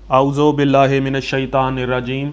औज़ु बिल्लाहि मिनश्शैतानिर्रजीम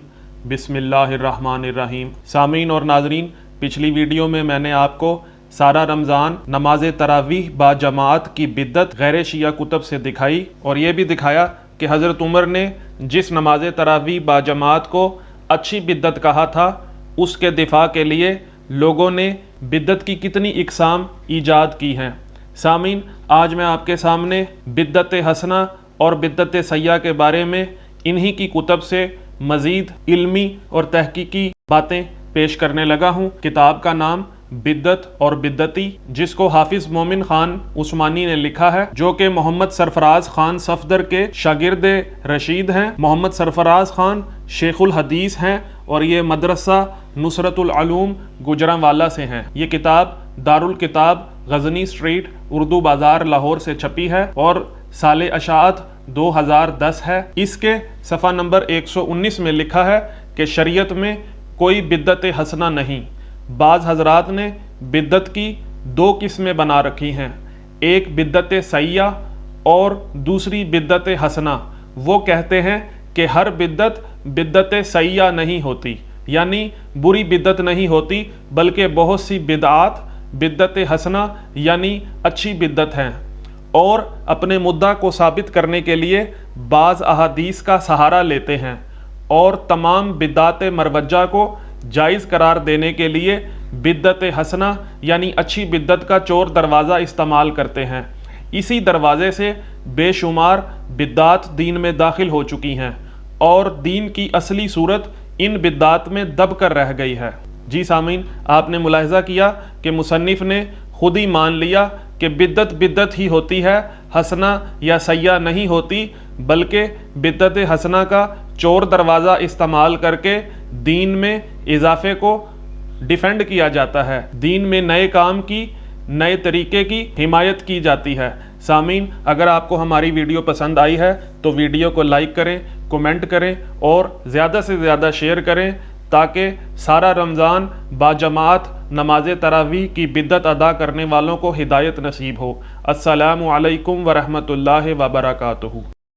बिस्मिल्लाहिर्रहमानिर्रहीम। सामीन और नाजरीन, पिछली वीडियो में मैंने आपको सारा रमज़ान नमाज तरावीह बाजमात की बिद्दत गैर शिया कुतब से दिखाई और ये भी दिखाया कि हज़रत उमर ने जिस नमाज तरावीह बाजमात को अच्छी बिद्दत कहा था, उसके दिफा के लिए लोगों ने बिद्दत की कितनी इकसाम ईजाद की हैं। सामीन, आज मैं आपके सामने बिद्दत हसना और बिद्दत सय्या के बारे में इन्हीं की कुतब से मज़ीद इल्मी और तहकीकी बातें पेश करने लगा हूँ। किताब का नाम बिद्दत और बिद्दती, जिसको हाफिज़ मोमिन खान उस्मानी ने लिखा है, जो कि मोहम्मद सरफराज खान सफदर के शागिर्द रशीद हैं। मोहम्मद सरफराज खान शेखुल हदीस हैं और ये मदरसा नुसरतुल उलूम गुजरांवाला से हैं। ये किताब दारुल किताब गजनी स्ट्रीट उर्दू बाज़ार लाहौर से छपी है और साले अशाअत 2010 है। इसके सफ़ा नंबर 119 में लिखा है कि शरीयत में कोई बिद्दत हसना नहीं। बाज़ हजरात ने बिद्दत की दो किस्में बना रखी हैं, एक बिद्दत सय्या और दूसरी बिद्दत हसना। वो कहते हैं कि हर बिद्दत बिद्दत सय्या नहीं होती, यानी बुरी बिद्दत नहीं होती, बल्कि बहुत सी बिदआत बिद्दत हसना यानी अच्छी बिद्दत हैं, और अपने मुद्दा को साबित करने के लिए बाज़ अहादीस का सहारा लेते हैं और तमाम बिद्दात मरवज्जा को जायज़ करार देने के लिए बिद्दत हसना यानी अच्छी बिद्दत का चोर दरवाज़ा इस्तेमाल करते हैं। इसी दरवाज़े से बेशुमार बिद्दात दीन में दाखिल हो चुकी हैं और दीन की असली सूरत इन बिद्दात में दब कर रह गई है। जी सामीन, आपने मुलाहिज़ा किया कि मुसन्निफ़ ने खुद ही मान लिया कि बिद्दत बिद्दत ही होती है, हसना या सय्या नहीं होती, बल्कि बिद्दत हसना का चोर दरवाज़ा इस्तेमाल करके दीन में इजाफे को डिफेंड किया जाता है, दीन में नए काम की, नए तरीके की हिमायत की जाती है। सामीन, अगर आपको हमारी वीडियो पसंद आई है तो वीडियो को लाइक करें, कमेंट करें और ज़्यादा से ज़्यादा शेयर करें, ताकि सारा रमज़ान बाजमात नमाज तरावीह की बिद्दत अदा करने वालों को हिदायत नसीब हो। अस्सलामु अलैकुम व रहमतुल्लाहि व बरकातुहू।